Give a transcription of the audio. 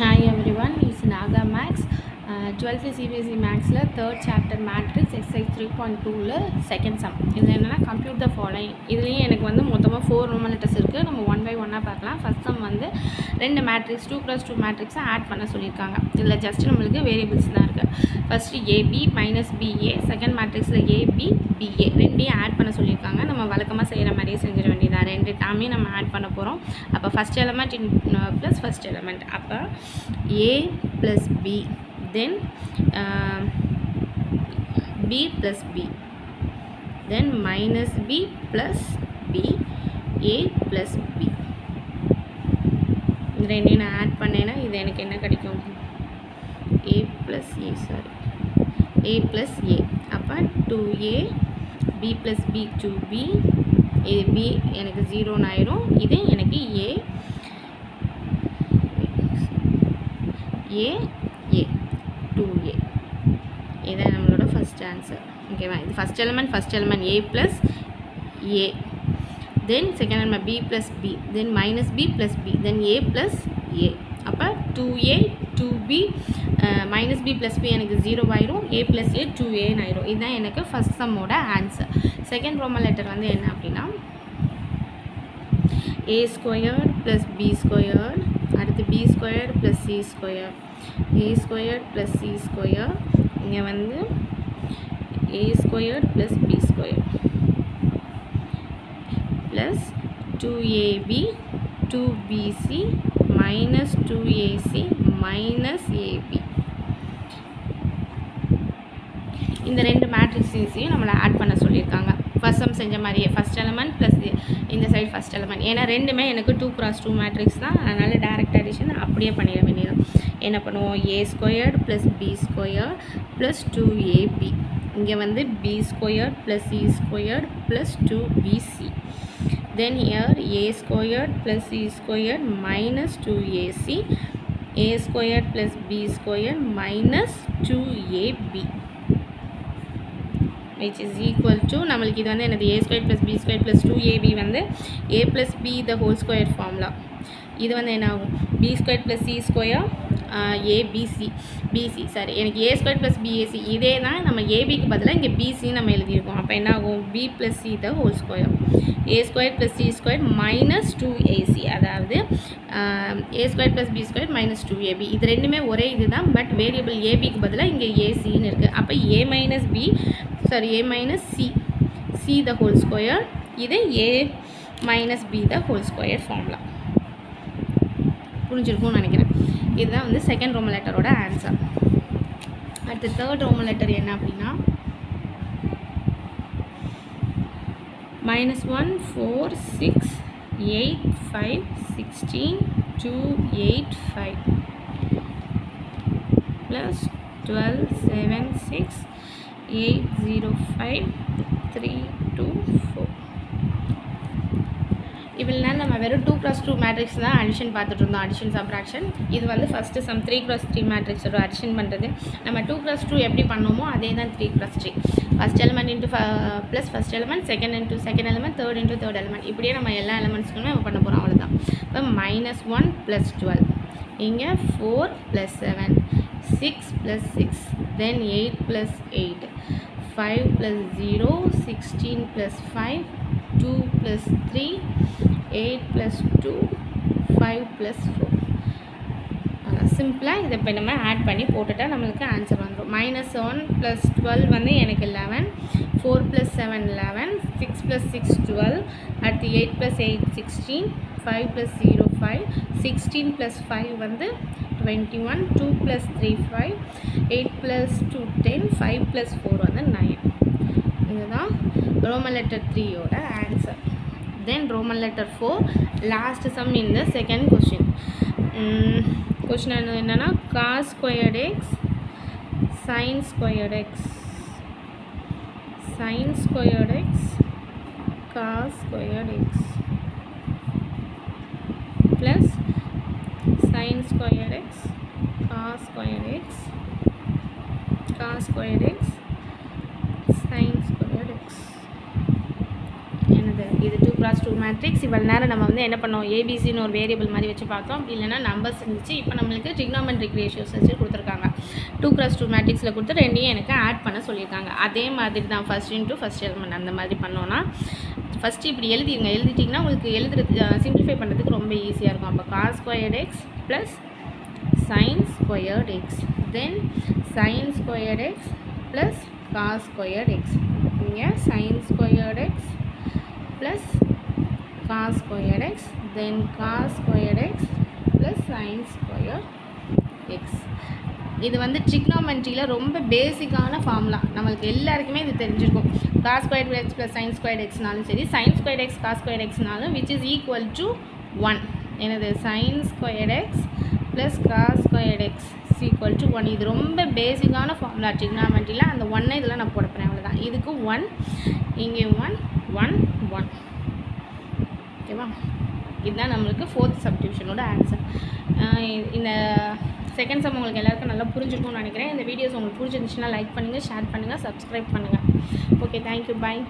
Hi everyone, it's Naga Max. 12th CBSE Maxல 3rd chapter Matrix exercise 3.2ல second sum. இதில் என்னென்னா compute the following. இதுலேயும் எனக்கு வந்து மொத்தமாக 4 Roman letters இருக்குது. நம்ம 1 by 1 பார்க்கலாம். First sum வந்து 2 matrix 2x2 matrixை ஆட் பண்ண சொல்லியிருக்காங்க. இதில் ஜஸ்ட் நம்மளுக்கு வேரியபிள்ஸ் தான் இருக்குது. First AB minus BA, second மேட்ரிக்ஸில் AB BA ரெண்டையும் ஆட் பண்ண சொல்லியிருக்காங்க. நம்ம வழக்கமாக செய்கிற மாதிரியே செஞ்சிட வேண்டியதான். ரெண்டு டேர்மையும் நம்ம ஆட் பண்ண போகிறோம். அப்போ first element plus first element, அப்போ A + B, then B + B, then minus B plus B, A plus B. இந்த ரெண்டையும் நான் ஆட் பண்ணேன்னா இது எனக்கு என்ன கிடைக்கும்? A plus A, அப்போ 2A, B plus B 2B, AB எனக்கு 0 ஆயிரும். இது எனக்கு A 2A. இதான் நம்மளோட ஃபஸ்ட் ஆன்சர். ஓகேவா? இது first element A plus A, then second element B plus B, then minus B plus B, then A plus A. அப்போ 2A 2B minus B plus B எனக்கு 0 ஆயிரும். A plus A 2A ஆயிரும். இதுதான் எனக்கு first சம்மோட answer. Second Roman letter வந்து என்ன அப்படின்னா A squared plus B squared, அடுத்து B squared plus C square, A squared plus C square, இங்கே வந்து A squared plus B square plus 2AB 2BC minus 2AC minus AB. இந்த ரெண்டு மேட்ரிக்ஸையும் நம்மளை add பண்ண சொல்லியிருக்காங்க. ஃபர்ஸ்ட் சம் செஞ்ச மாதிரியே ஃபஸ்ட் எலமெண்ட் ப்ளஸ் இந்த சைடு ஃபஸ்ட் எலமெண்ட். ஏன்னா ரெண்டுமே எனக்கு 2x2 மேட்ரிக்ஸ் தான், அதனால் டேரக்ட் அடிஷன் அப்படியே பண்ணிட வேண்டியது. என்ன பண்ணுவோம்? A squared plus B square plus 2AB, இங்கே வந்து B squared plus C squared plus 2BC, then here A squared plus C squared minus 2AC, A squared plus B squared minus 2AB, which is equal to நம்மளுக்கு இது வந்து என்னது A squared plus B squared plus 2AB வந்து A plus B the whole square formula. இது வந்து என்ன ஆகும்? B squared plus C square BC sorry, எனக்கு A squared plus BAC இதே தான் நம்ம ABக்கு பதிலாக இங்கே BC நம்ம எழுதியிருக்கோம். அப்போ என்ன ஆகும்? B plus C the whole square, A squared plus C squared minus 2AC, அதாவது A squared plus B squared minus 2AB. இது ரெண்டுமே ஒரே இது தான், பட் வேரியபிள் ABக்கு பதிலாக இங்கே ACன்னு இருக்குது. அப்போ A minus C the whole square, இது A minus B the whole square formula. புரிஞ்சிருக்கும்னு நினைக்கிறேன். இதுதான் வந்து செகண்ட் ரோமன் லெட்டரோட ஆன்சர். அடுத்து தேர்ட் ரோமன் லெட்டர் என்ன அப்படின்னா -1 4 6 8 5 16 2 8 5 ப்ளஸ் 12 7 6 8 0 5 3 2 4. இவ்வளோ நேரம் நம்ம வெறும் 2x2 மேட்ரிக்ஸ் தான் அடிஷன் பார்த்துட்டு இருந்தோம், அடிஷன் சப்ராக்ஷன். இது வந்து ஃபஸ்ட்டு சம் 3x3 மேட்ரிக்ஸோட அடிஷன் பண்ணுறது. நம்ம 2x2 எப்படி பண்ணோமோ அதே தான் 3x3. First element into plus first element, second into second element, third into third element, இப்படியே நம்ம எல்லா எலிமெண்ட்ஸ்க்குமே நம்ம பண்ண போகிறோம். அவ்வளோதான். இப்போ -1 + 12, இங்கே 4 + 7, 6 + 6, தென் 8 + 8, 5 + 0, 16 + 5, 2 + 3, 8 + 2, 5 + 4. சிம்பிளாக இதை இப்போ நம்ம ஆட் பண்ணி போட்டுட்டா நம்மளுக்கு ஆன்சர் வந்துடும். -1 + 12 வந்து எனக்கு 11, 4 + 7 11, 6 + 6 12, அடுத்து 8 + 8 16, 5 + 0 5, 16 + 5 வந்து 21, 2 + 3 5, 8 + 2 10, 5 + 4 வந்து 9. இதுதான் ரோமன் லெட்டர் 3யோட answer. Then Roman letter 4, last sum in the second question. Question என்னன்னா cos squared x sin squared x cos squared x plus sin squared x cos squared x sin squared x. என்னது இது 2x2 matrix. இவ்வளோ நேரம் நம்ம வந்து என்ன பண்ணோம், ஏபிசின்னு ஒரு வேரியபிள் மாதிரி வச்சு பார்த்தோம். அப்படி இல்லைனா நம்பர்ஸ் இருந்துச்சு. இப்போ நம்மளுக்கு ட்ரிக்னாமெட்ரிக் ரேஷியோஸ் வச்சு கொடுத்துருக்காங்க. 2x2 மேட்ரிக்ஸில் கொடுத்து ரெண்டையும் எனக்கு ஆட் பண்ண சொல்லியிருக்காங்க. அதே மாதிரி தான் ஃபஸ்ட் இன்ட்டு ஃபஸ்ட் எலிமெண்ட் அந்த மாதிரி பண்ணோன்னா ஃபஸ்ட்டு இப்படி எழுதிட்டிங்கன்னா உங்களுக்கு சிம்பிளிஃபை பண்ணுறதுக்கு ரொம்ப ஈஸியாக இருக்கும். அப்போ cos squared x plus sin squared x, தென் sin squared x plus cos squared x. இங்கே sin squared x plus cos squared x, then cos squared x plus sin squared x. இது வந்து ட்ரிக்னாமெட்ரியில் ரொம்ப பேசிக்கான ஃபார்முலா. நம்மளுக்கு எல்லாருக்குமே இது தெரிஞ்சிருக்கும். cos squared x plus sin squared xனாலும் சரி, sin squared x cos squared xனாலும் which is equal to 1. எனது sin squared x plus cos squared x is equal to 1. இது ரொம்ப பேசிக்கான ஃபார்முலா ட்ரிக்னாமெட்ரியில். அந்த 1 இதெல்லாம் நான் போடப்பேன், அவ்வளோதான். இதுக்கு 1, இங்கே 1 1 1. ஓகேவா? இதுதான் நம்மளுக்கு 4th சப்டிவிஷனோட ஆன்சர். இந்த செகண்ட் சம் உங்களுக்கு எல்லாருக்கும் நல்லா புரிஞ்சிருக்கும்னு நினைக்கிறேன். இந்த வீடியோஸ் உங்களுக்கு பிடிச்சிருந்துச்சுன்னா லைக் பண்ணுங்கள், ஷேர் பண்ணுங்கள், சப்ஸ்கிரைப் பண்ணுங்கள். ஓகே, தேங்க்யூ, பாய்.